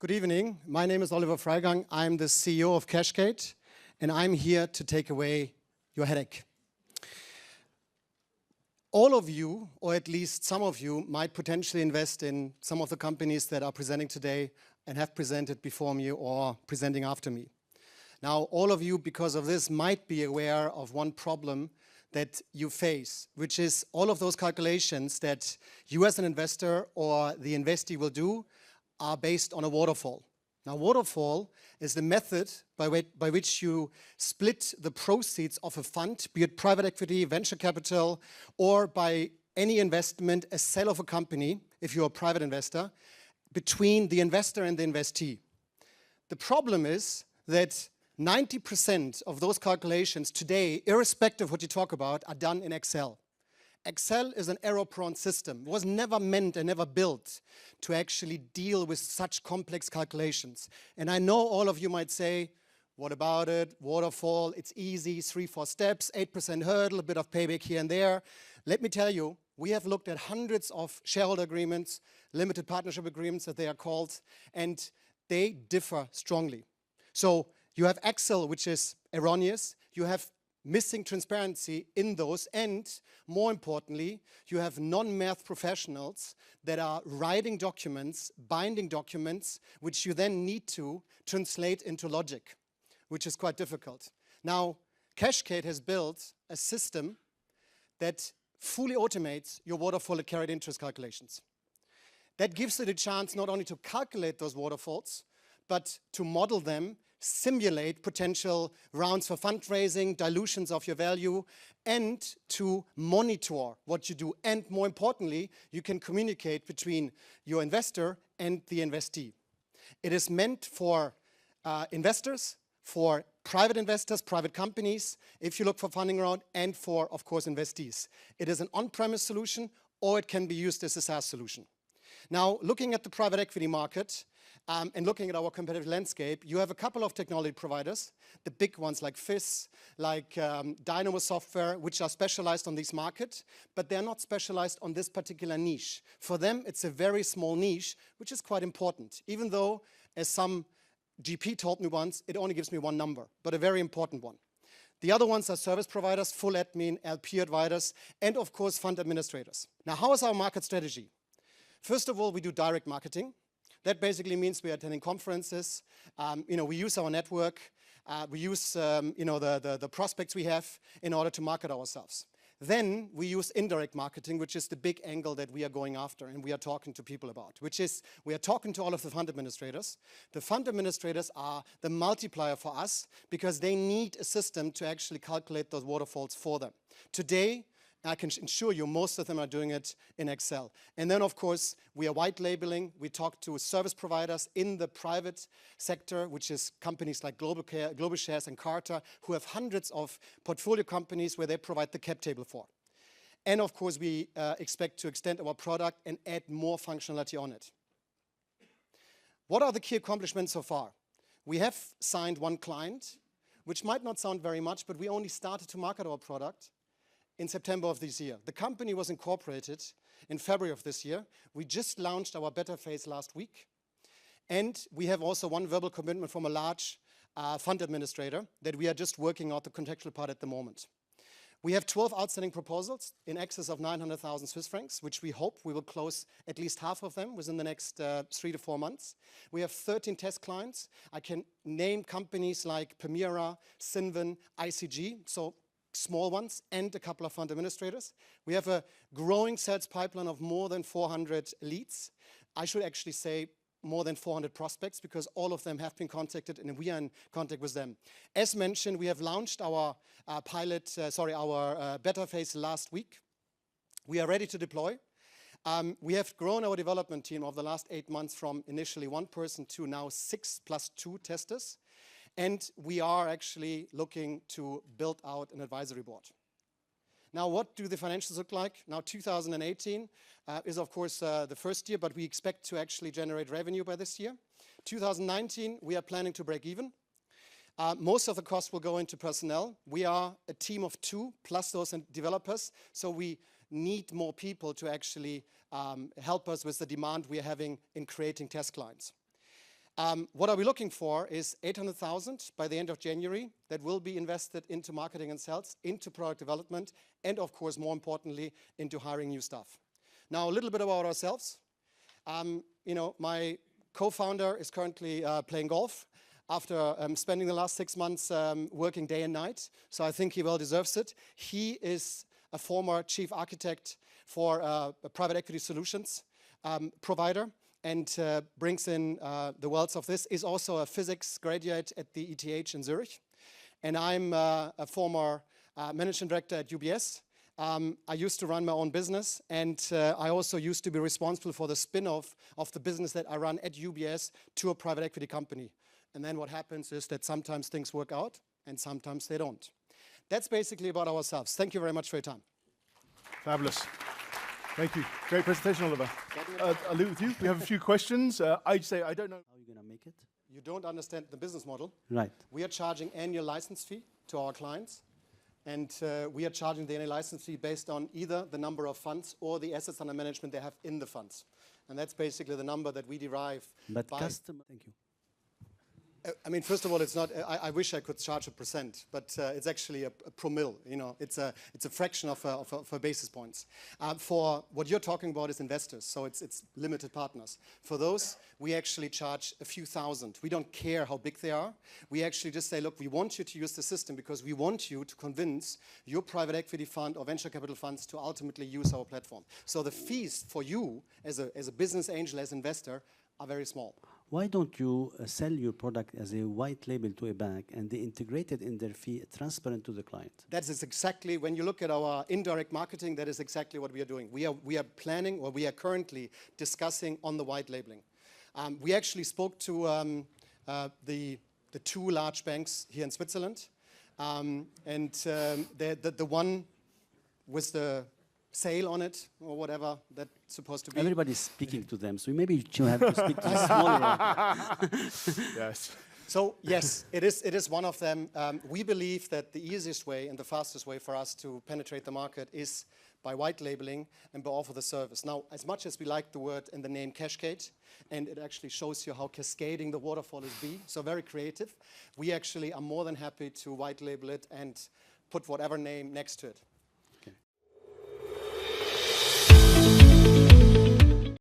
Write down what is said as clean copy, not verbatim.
Good evening. My name is Oliver Freigang. I'm the CEO of qashqade, and I'm here to take away your headache. All of you, or at least some of you, might potentially invest in some of the companies that are presenting today and have presented before me or presenting after me. Now, all of you, because of this, might be aware of one problem that you face, which is all of those calculations that you as an investor or the investee will do are based on a waterfall. Now, waterfall is the method by which you split the proceeds of a fund, be it private equity, venture capital, or by any investment, a sale of a company, if you're a private investor, between the investor and the investee. The problem is that 90% of those calculations today, irrespective of what you talk about, are done in Excel. Excel is an error-prone system. It was never meant and never built to actually deal with such complex calculations. And I know all of you might say, what about it? Waterfall, it's easy, 3-4 steps, 8% hurdle, a bit of payback here and there. Let me tell you, we have looked at hundreds of shareholder agreements, limited partnership agreements that they are called, and they differ strongly. So you have Excel, which is erroneous. You have missing transparency in those, and more importantly, you have non-math professionals that are writing documents, binding documents, which you then need to translate into logic, which is quite difficult. Now, qashqade has built a system that fully automates your waterfall and carried interest calculations. That gives it a chance not only to calculate those waterfalls, but to model them, simulate potential rounds for fundraising, dilutions of your value, and to monitor what you do. And more importantly, you can communicate between your investor and the investee. It is meant for investors, for private investors, private companies, if you look for funding round, and for, of course, investees. It is an on-premise solution, or it can be used as a SaaS solution. Now, looking at the private equity market, and looking at our competitive landscape, you have a couple of technology providers, the big ones like FIS, like Dynamo Software, which are specialized on this market, but they're not specialized on this particular niche. For them, it's a very small niche, which is quite important, even though, as some GP told me once, it only gives me one number, but a very important one. The other ones are service providers, full admin, LP advisors, and of course, fund administrators. Now, how is our market strategy? First of all, we do direct marketing. That basically means we are attending conferences. We use our network. We use the prospects we have in order to market ourselves. Then we use indirect marketing, which is the big angle that we are going after and we are talking to people about, which is we are talking to all of the fund administrators. The fund administrators are the multiplier for us because they need a system to actually calculate those waterfalls for them. Today, I can assure you most of them are doing it in Excel. And then, of course, we are white labeling. We talk to service providers in the private sector, which is companies like Global Shares and Carter, who have hundreds of portfolio companies where they provide the cap table for. And, of course, we expect to extend our product and add more functionality on it. What are the key accomplishments so far? We have signed one client, which might not sound very much, but we only started to market our product in September of this year. The company was incorporated in February of this year. We just launched our beta phase last week. And we have also one verbal commitment from a large fund administrator that we are just working out the contextual part at the moment. We have 12 outstanding proposals in excess of 900,000 Swiss francs, which we hope we will close at least half of them within the next 3 to 4 months. We have 13 test clients. I can name companies like Permira, Cinven, ICG, so small ones, and a couple of fund administrators. We have a growing sales pipeline of more than 400 leads. I should actually say more than 400 prospects because all of them have been contacted and we are in contact with them. As mentioned, we have launched our beta phase last week. We are ready to deploy. We have grown our development team over the last 8 months from initially 1 person to now 6 plus 2 testers. And we are actually looking to build out an advisory board. Now, what do the financials look like? Now, 2018 is, of course, the first year, but we expect to actually generate revenue by this year. 2019, we are planning to break even. Most of the costs will go into personnel. We are a team of 2 plus those developers, so we need more people to actually help us with the demand we are having in creating test clients. What are we looking for is 800,000 by the end of January that will be invested into marketing and sales, into product development, and of course, more importantly, into hiring new staff. Now, a little bit about ourselves. My co-founder is currently playing golf after spending the last 6 months working day and night, so I think he well deserves it. He is a former chief architect for a private equity solutions provider, and brings in the wealth of this, is also a physics graduate at the ETH in Zurich. And I'm a former managing director at UBS. I used to run my own business, and I also used to be responsible for the spin-off of the business that I run at UBS to a private equity company. And then what happens is that sometimes things work out, and sometimes they don't. That's basically about ourselves. Thank you very much for your time. Fabulous. Thank you. Great presentation, Oliver. I'll leave it with you. We have a few questions. I'd say I don't know. How are you going to make it? You don't understand the business model. Right. We are charging annual license fee to our clients, and we are charging the annual license fee based on either the number of funds or the assets under management they have in the funds. And that's basically the number that we derive. But customer, thank you. I mean, first of all, it's not. I wish I could charge 1%, but it's actually a promille. It's a fraction of a basis points. For what you're talking about is investors, so it's limited partners. For those, we actually charge a few thousand. We don't care how big they are. We actually just say, look, we want you to use the system because we want you to convince your private equity fund or venture capital funds to ultimately use our platform. So the fees for you as a business angel, as investor, are very small. Why don't you sell your product as a white label to a bank and they integrate it in their fee, transparent to the client? That is exactly, when you look at our indirect marketing, that is exactly what we are doing. We are planning, or we are currently discussing on the white labeling. We actually spoke to the 2 large banks here in Switzerland, and the one with the sale on it, or whatever that's supposed to be. Everybody's speaking to them, so maybe you have to speak to the smaller. Yes. So yes, it is one of them. We believe that the easiest way and the fastest way for us to penetrate the market is by white labeling and by offer the service. Now, as much as we like the word and the name Qashqade, and it actually shows you how cascading the waterfall is so very creative, we actually are more than happy to white label it and put whatever name next to it.